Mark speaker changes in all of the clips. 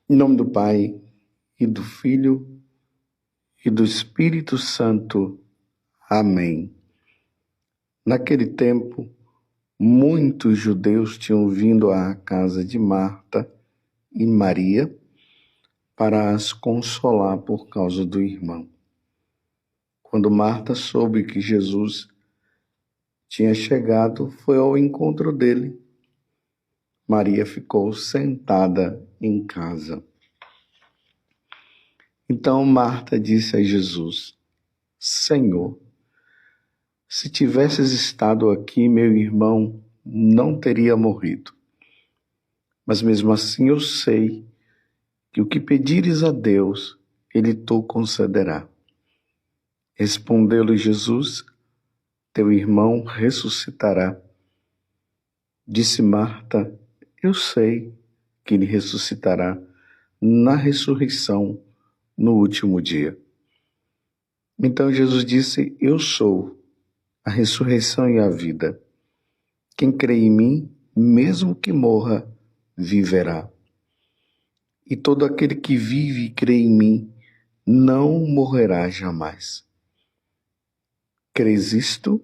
Speaker 1: Em nome do Pai, e do Filho, e do Espírito Santo. Amém. Naquele tempo, muitos judeus tinham vindo à casa de Marta e Maria para as consolar por causa do irmão. Quando Marta soube que Jesus tinha chegado, foi ao encontro dele. Maria ficou sentada em casa. Então Marta disse a Jesus: Senhor, se tivesses estado aqui, meu irmão não teria morrido. Mas mesmo assim eu sei que o que pedires a Deus, Ele te concederá. Respondeu-lhe Jesus: Teu irmão ressuscitará. Disse Marta: Eu sei que ele ressuscitará na ressurreição no último dia. Então Jesus disse: Eu sou a ressurreição e a vida. Quem crê em mim, mesmo que morra, viverá. E todo aquele que vive e crê em mim, não morrerá jamais. Crês isto?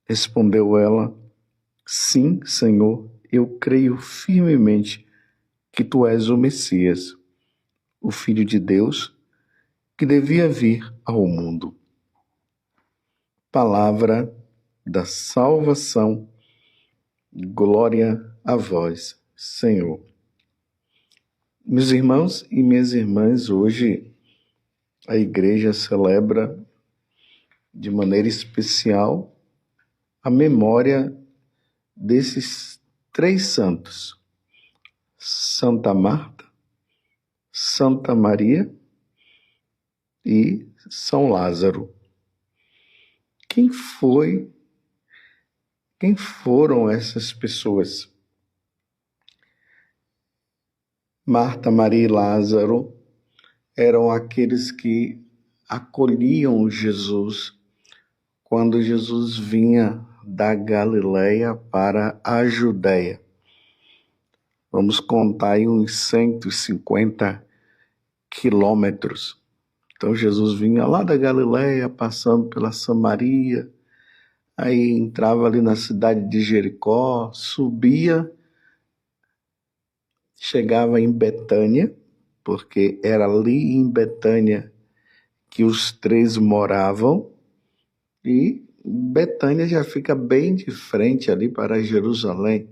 Speaker 1: Respondeu ela: Sim, Senhor, eu creio firmemente que tu és o Messias, o Filho de Deus, que devia vir ao mundo. Palavra da salvação. Glória a vós, Senhor. Meus irmãos e minhas irmãs, hoje a igreja celebra de maneira especial a memória desses três santos: Santa Marta, Santa Maria e São Lázaro. Quem foram essas pessoas? Marta, Maria e Lázaro eram aqueles que acolhiam Jesus quando Jesus vinha da Galileia para a Judéia. Vamos contar aí uns 150 quilômetros. Então Jesus vinha lá da Galileia, passando pela Samaria, aí entrava ali na cidade de Jericó, subia, chegava em Betânia, porque era ali em Betânia que os três moravam, e Betânia já fica bem de frente ali para Jerusalém.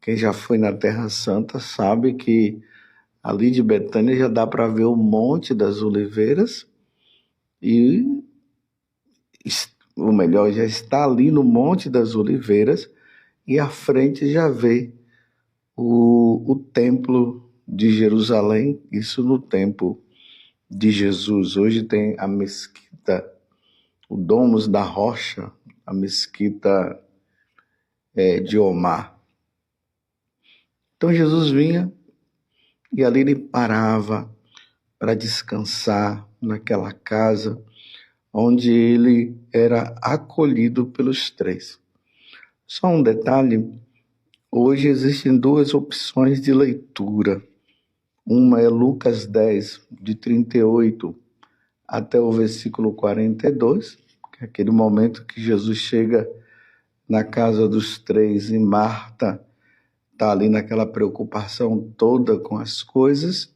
Speaker 1: Quem já foi na Terra Santa sabe que ali de Betânia já dá para ver o Monte das Oliveiras e, ou melhor, já está ali no Monte das Oliveiras e à frente já vê o Templo de Jerusalém, isso no tempo de Jesus. Hoje tem a mesquita, o Domus da Rocha, a mesquita de Omar. Então Jesus vinha e ali ele parava para descansar naquela casa onde ele era acolhido pelos três. Só um detalhe: hoje existem duas opções de leitura. Uma é Lucas 10, de 38 até o versículo 42, que é aquele momento que Jesus chega na casa dos três e Marta está ali naquela preocupação toda com as coisas,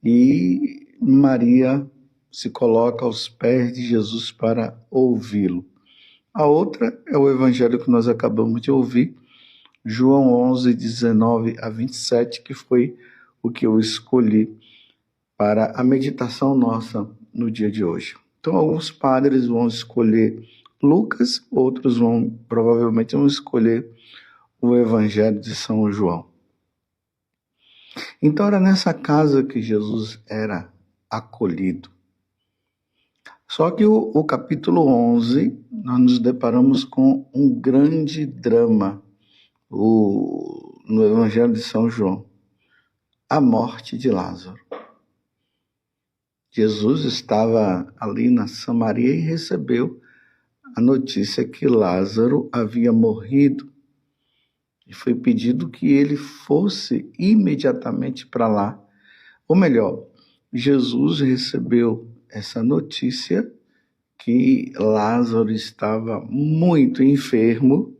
Speaker 1: e Maria se coloca aos pés de Jesus para ouvi-lo. A outra é o evangelho que nós acabamos de ouvir, João 11, 19 a 27, que foi o que eu escolhi para a meditação nossa no dia de hoje. Então, alguns padres vão escolher Lucas, outros provavelmente vão escolher o Evangelho de São João. Então, era nessa casa que Jesus era acolhido. Só que o capítulo 11, nós nos deparamos com um grande drama no Evangelho de São João: a morte de Lázaro. Jesus estava ali na Samaria e recebeu a notícia que Lázaro havia morrido. e foi pedido que ele fosse imediatamente para lá. Ou melhor, Jesus recebeu essa notícia que Lázaro estava muito enfermo,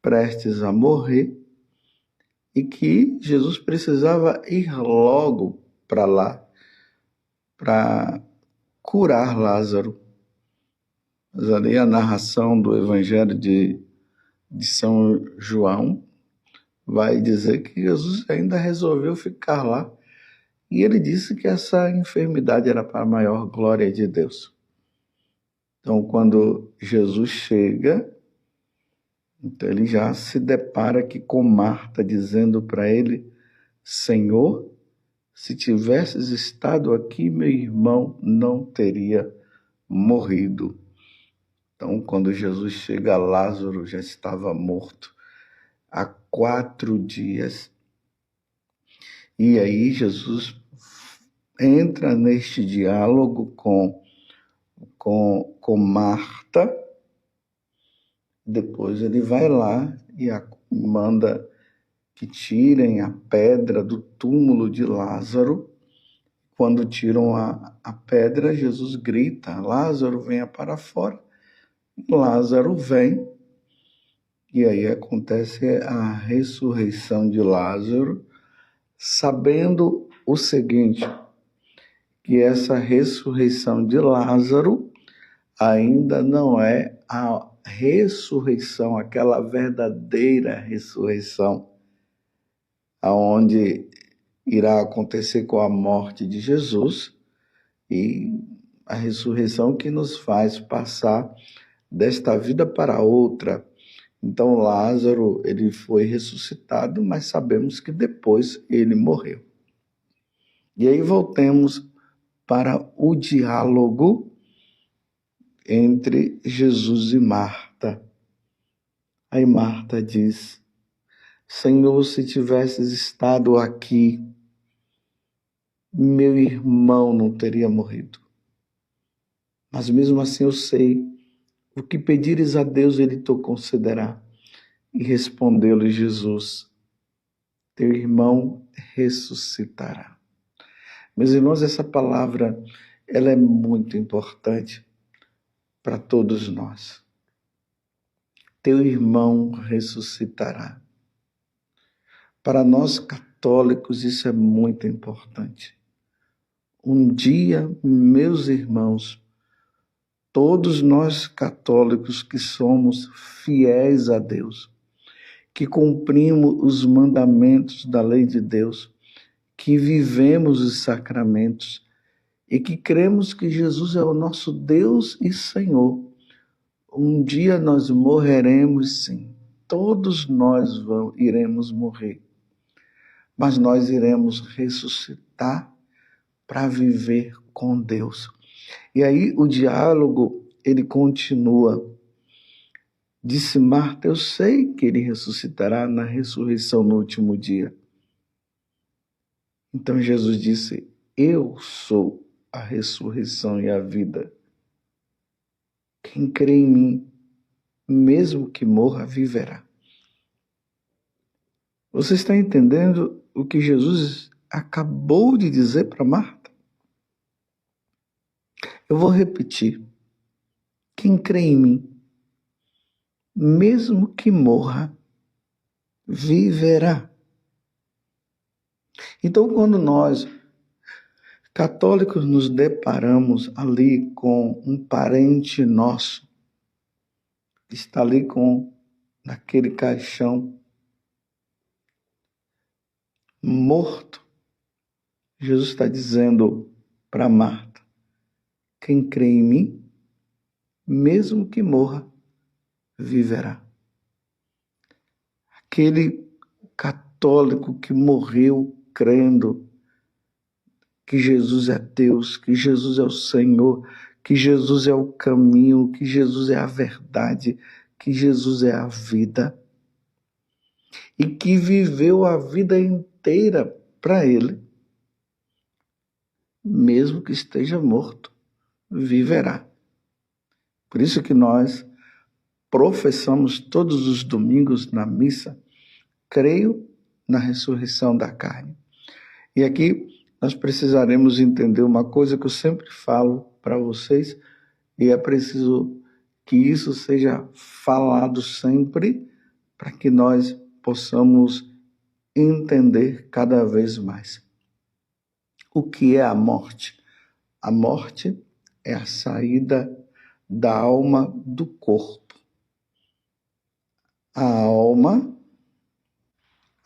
Speaker 1: prestes a morrer, e que Jesus precisava ir logo para lá para curar Lázaro. Mas ali a narração do Evangelho de São João vai dizer que Jesus ainda resolveu ficar lá, e ele disse que essa enfermidade era para a maior glória de Deus. Então, quando Jesus chega, então ele já se depara aqui com Marta, dizendo para ele: Senhor, se tivesses estado aqui, meu irmão não teria morrido. Então, quando Jesus chega, Lázaro já estava morto há 4 dias. E aí Jesus entra neste diálogo com Marta. Depois ele vai lá e manda que tirem a pedra do túmulo de Lázaro. Quando tiram a pedra, Jesus grita: Lázaro, venha para fora. E Lázaro vem, e aí acontece a ressurreição de Lázaro, sabendo o seguinte, que essa ressurreição de Lázaro ainda não é a ressurreição, aquela verdadeira ressurreição, aonde irá acontecer com a morte de Jesus, e a ressurreição que nos faz passar desta vida para outra. Então Lázaro, ele foi ressuscitado, mas sabemos que depois ele morreu. E aí voltemos para o diálogo entre Jesus e Marta. Aí Marta diz: Senhor, se tivesses estado aqui, meu irmão não teria morrido. Mas mesmo assim eu sei, o que pedires a Deus, ele te concederá. E respondeu-lhe Jesus: teu irmão ressuscitará. Meus irmãos, essa palavra, ela é muito importante para todos nós. Teu irmão ressuscitará. Para nós católicos, isso é muito importante. Um dia, meus irmãos, todos nós católicos que somos fiéis a Deus, que cumprimos os mandamentos da lei de Deus, que vivemos os sacramentos e que cremos que Jesus é o nosso Deus e Senhor, um dia nós morreremos, sim. Todos nós iremos morrer, mas nós iremos ressuscitar para viver com Deus. E aí o diálogo, ele continua. Disse Marta: eu sei que ele ressuscitará na ressurreição no último dia. Então Jesus disse: eu sou a ressurreição e a vida. Quem crê em mim, mesmo que morra, viverá. Você está entendendo o que Jesus acabou de dizer para Marta? Eu vou repetir. Quem crê em mim, mesmo que morra, viverá. Então, quando nós, católicos, nos deparamos ali com um parente nosso, que está ali naquele caixão, morto, Jesus está dizendo para Marta: quem crê em mim, mesmo que morra, viverá. Aquele católico que morreu crendo que Jesus é Deus, que Jesus é o Senhor, que Jesus é o caminho, que Jesus é a verdade, que Jesus é a vida, e que viveu a vida inteira para Ele, mesmo que esteja morto, viverá. Por isso que nós professamos todos os domingos na missa creio na ressurreição da carne. E aqui nós precisaremos entender uma coisa que eu sempre falo para vocês, e é preciso que isso seja falado sempre para que nós possamos entender cada vez mais. O que é a morte? A morte é a saída da alma do corpo. A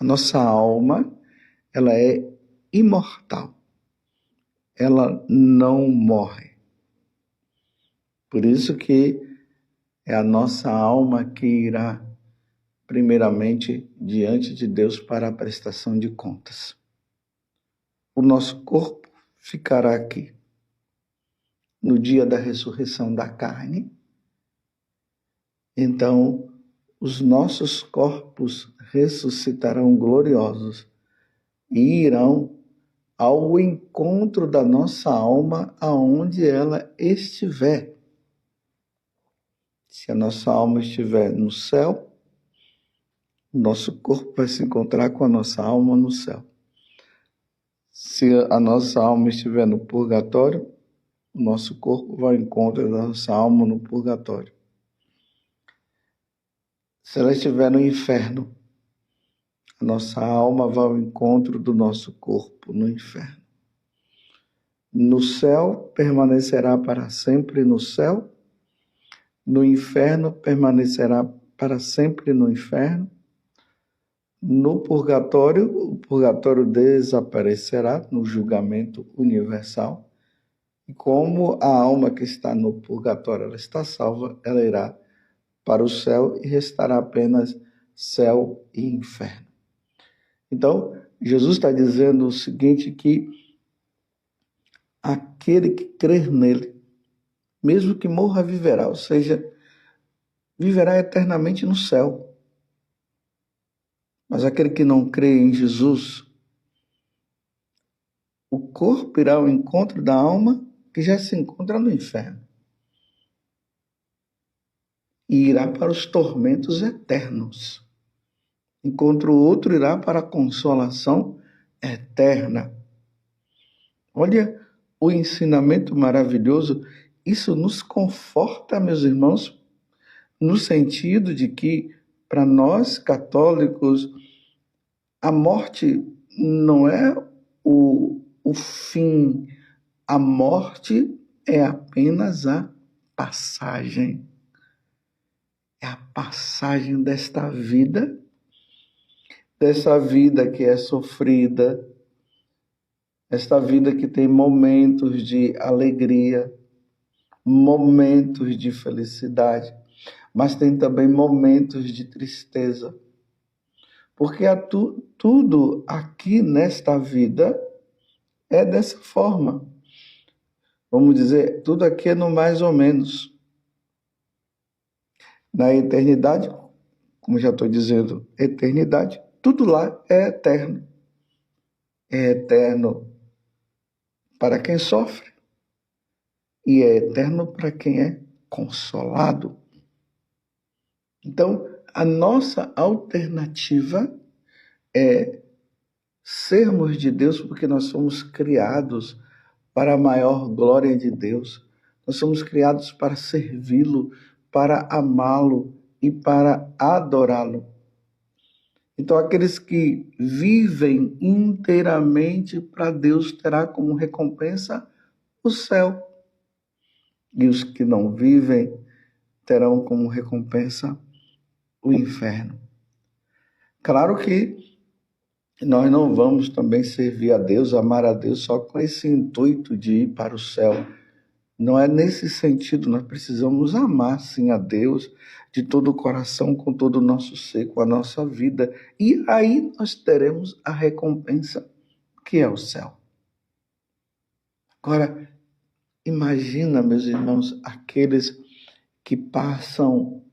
Speaker 1: nossa alma, ela é imortal. Ela não morre. Por isso que é a nossa alma que irá, primeiramente, diante de Deus para a prestação de contas. O nosso corpo ficará aqui. No dia da ressurreição da carne, então os nossos corpos ressuscitarão gloriosos e irão ao encontro da nossa alma aonde ela estiver. Se a nossa alma estiver no céu, nosso corpo vai se encontrar com a nossa alma no céu. Se a nossa alma estiver no purgatório, o nosso corpo vai ao encontro da nossa alma no purgatório. Se ela estiver no inferno, a nossa alma vai ao encontro do nosso corpo no inferno. No céu, permanecerá para sempre no céu. No inferno, permanecerá para sempre no inferno. No purgatório, o purgatório desaparecerá no julgamento universal. E como a alma que está no purgatório ela está salva, ela irá para o céu e restará apenas céu e inferno. Então, Jesus está dizendo o seguinte, que aquele que crer nele, mesmo que morra, viverá, ou seja, viverá eternamente no céu. Mas aquele que não crê em Jesus, o corpo irá ao encontro da alma que já se encontra no inferno. E irá para os tormentos eternos. Enquanto o outro irá para a consolação eterna. Olha o ensinamento maravilhoso. Isso nos conforta, meus irmãos, no sentido de que, para nós católicos, a morte não é o fim. A morte é apenas a passagem. É a passagem desta vida que é sofrida, esta vida que tem momentos de alegria, momentos de felicidade, mas tem também momentos de tristeza. Porque tudo aqui nesta vida é dessa forma. Vamos dizer, tudo aqui é no mais ou menos. Na eternidade, como já estou dizendo, eternidade, tudo lá é eterno. É eterno para quem sofre e é eterno para quem é consolado. Então, a nossa alternativa é sermos de Deus porque nós somos criados para a maior glória de Deus. Nós somos criados para servi-lo, para amá-lo e para adorá-lo. Então, aqueles que vivem inteiramente para Deus terá como recompensa o céu. E os que não vivem terão como recompensa o inferno. Claro que nós não vamos também servir a Deus, amar a Deus só com esse intuito de ir para o céu. Não é nesse sentido, nós precisamos amar sim a Deus de todo o coração, com todo o nosso ser, com a nossa vida. E aí nós teremos a recompensa, que é o céu. Agora, imagina, meus irmãos, aqueles que passam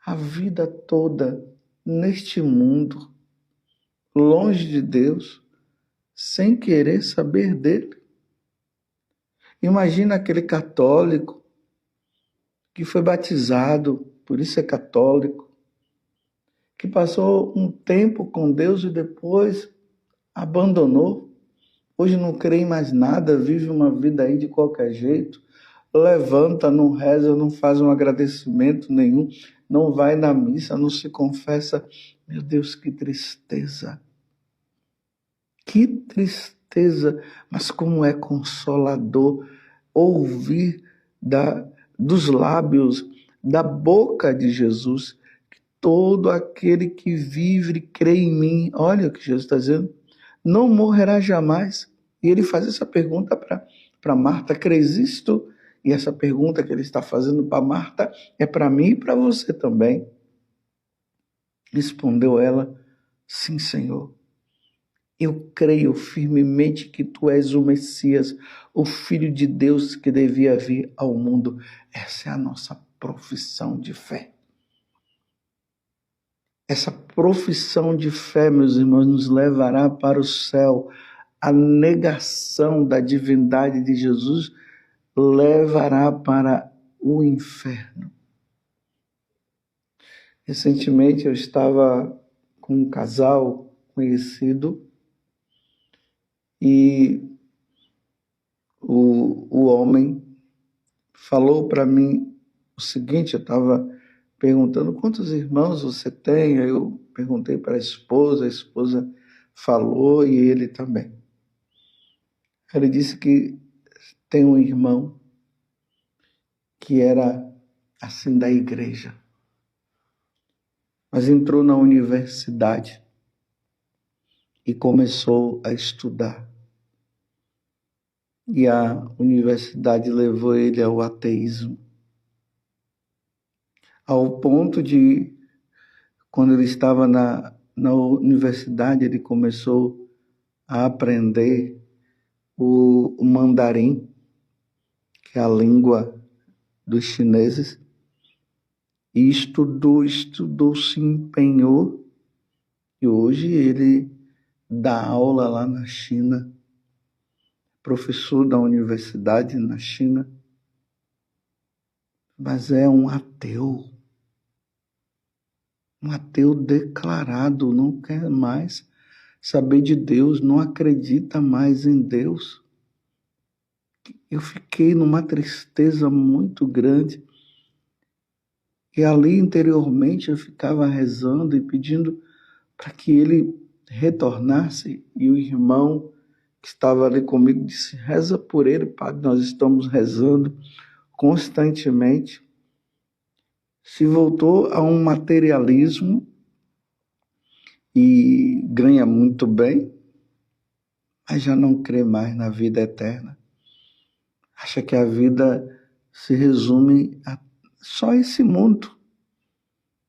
Speaker 1: a vida toda neste mundo, longe de Deus, sem querer saber dele. Imagina aquele católico que foi batizado, por isso é católico, que passou um tempo com Deus e depois abandonou. Hoje não crê em mais nada, vive uma vida aí de qualquer jeito. Levanta, não reza, não faz um agradecimento nenhum, não vai na missa, não se confessa. Meu Deus, que tristeza! Que tristeza! Mas como é consolador ouvir dos lábios, da boca de Jesus, que todo aquele que vive e crê em mim, olha o que Jesus está dizendo, não morrerá jamais. E ele faz essa pergunta para Marta, crês isto? E essa pergunta que ele está fazendo para Marta é para mim e para você também. Respondeu ela, sim, Senhor. Eu creio firmemente que tu és o Messias, o Filho de Deus que devia vir ao mundo. Essa é a nossa profissão de fé. Essa profissão de fé, meus irmãos, nos levará para o céu. A negação da divindade de Jesus levará para o inferno. Recentemente eu estava com um casal conhecido e o homem falou para mim o seguinte, eu estava perguntando quantos irmãos você tem, eu perguntei para a esposa falou e ele também. Ele disse que tem um irmão que era assim da igreja, mas entrou na universidade e começou a estudar. E a universidade levou ele ao ateísmo, ao ponto de, quando ele estava na universidade, ele começou a aprender o mandarim, que é a língua dos chineses, e estudou, se empenhou, e hoje ele dá aula lá na China, professor da universidade na China, mas é um ateu declarado, não quer mais saber de Deus, não acredita mais em Deus. Eu fiquei numa tristeza muito grande. E ali interiormente eu ficava rezando e pedindo para que ele retornasse. E o irmão que estava ali comigo disse, reza por ele, padre, nós estamos rezando constantemente. Se voltou a um materialismo e ganha muito bem, mas já não crê mais na vida eterna. Acha que a vida se resume a só esse mundo.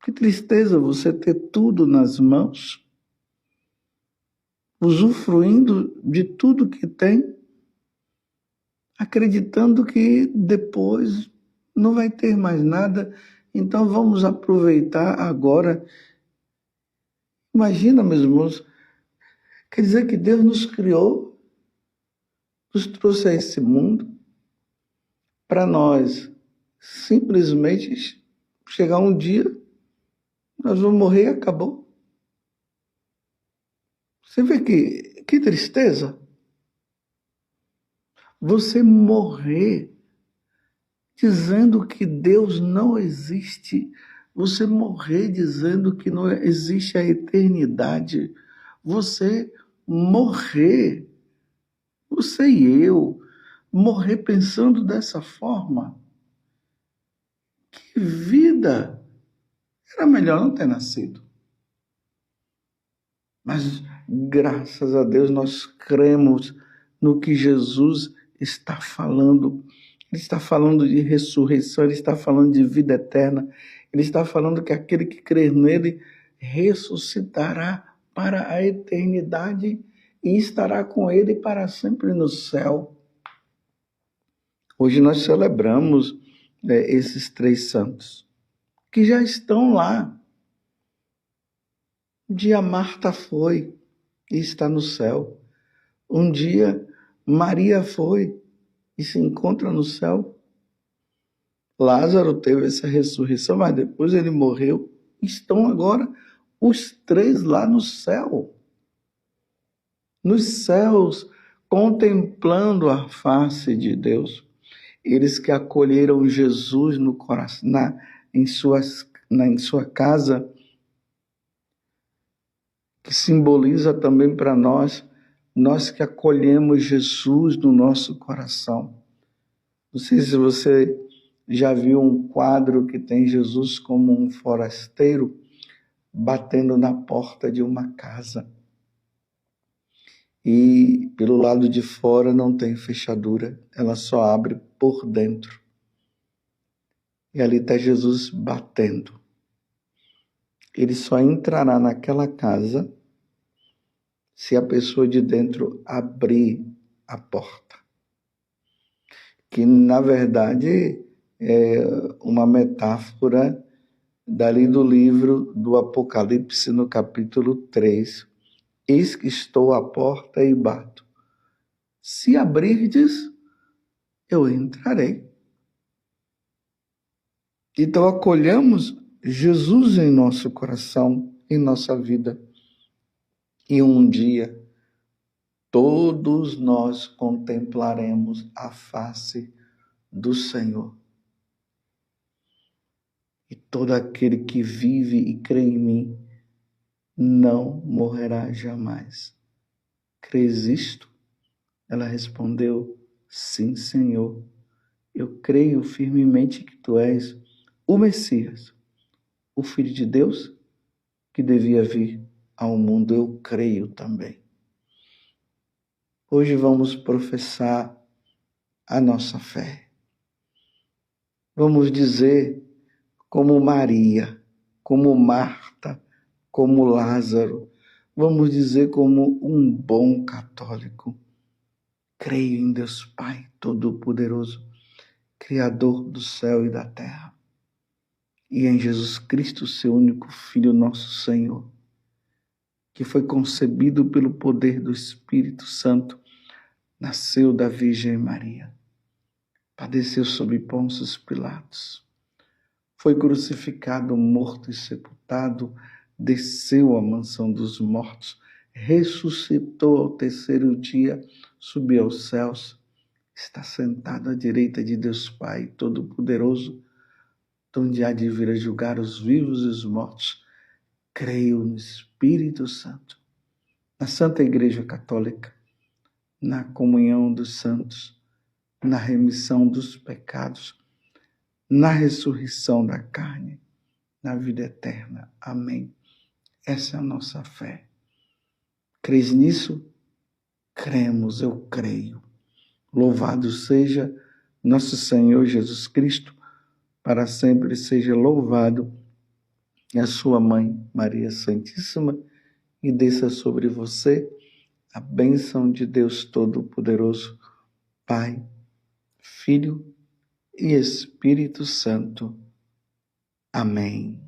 Speaker 1: Que tristeza você ter tudo nas mãos, usufruindo de tudo que tem, acreditando que depois não vai ter mais nada, então vamos aproveitar agora. Imagina, meus irmãos, quer dizer que Deus nos criou, nos trouxe a esse mundo, para nós simplesmente chegar um dia, nós vamos morrer e acabou. Você vê que tristeza? Você morrer dizendo que Deus não existe, você morrer dizendo que não existe a eternidade, você morrer, você e eu, morrer pensando dessa forma. Que vida! Era melhor não ter nascido. Mas, graças a Deus, nós cremos no que Jesus está falando. Ele está falando de ressurreição, ele está falando de vida eterna. Ele está falando que aquele que crer nele ressuscitará para a eternidade e estará com ele para sempre no céu. Hoje nós celebramos esses 3 santos que já estão lá. Um dia Marta foi e está no céu. Um dia Maria foi e se encontra no céu. Lázaro teve essa ressurreição, mas depois ele morreu. Estão agora os três lá no céu. Nos céus, contemplando a face de Deus. Eles que acolheram Jesus no coração, em sua casa, que simboliza também para nós que acolhemos Jesus no nosso coração. Não sei se você já viu um quadro que tem Jesus como um forasteiro batendo na porta de uma casa. E pelo lado de fora não tem fechadura, ela só abre por dentro. E ali está Jesus batendo. Ele só entrará naquela casa se a pessoa de dentro abrir a porta. Que, na verdade, é uma metáfora dali do livro do Apocalipse, no capítulo 3. Eis que estou à porta e bato. Se abrirdes, eu entrarei. Então, acolhamos Jesus em nosso coração, em nossa vida. E um dia, todos nós contemplaremos a face do Senhor. E todo aquele que vive e crê em mim não morrerá jamais. Crês isto? Ela respondeu, sim, Senhor. Eu creio firmemente que tu és o Messias, o Filho de Deus, que devia vir ao mundo. Eu creio também. Hoje vamos professar a nossa fé. Vamos dizer como Maria, como Marta, como Lázaro. Vamos dizer como um bom católico. Creio em Deus Pai Todo-Poderoso, Criador do céu e da terra, e em Jesus Cristo, seu único Filho, nosso Senhor, que foi concebido pelo poder do Espírito Santo, nasceu da Virgem Maria, padeceu sob Pôncio Pilatos, foi crucificado, morto e sepultado, desceu à mansão dos mortos, ressuscitou ao terceiro dia, subiu aos céus, está sentado à direita de Deus Pai Todo-Poderoso, donde há de vir a julgar os vivos e os mortos. Creio no Espírito Santo, na Santa Igreja Católica, na comunhão dos santos, na remissão dos pecados, na ressurreição da carne, na vida eterna. Amém. Essa é a nossa fé. Crês nisso? Cremos, eu creio. Louvado seja nosso Senhor Jesus Cristo, para sempre seja louvado, e a sua mãe, Maria Santíssima, e desça sobre você a bênção de Deus Todo-Poderoso, Pai, Filho e Espírito Santo. Amém.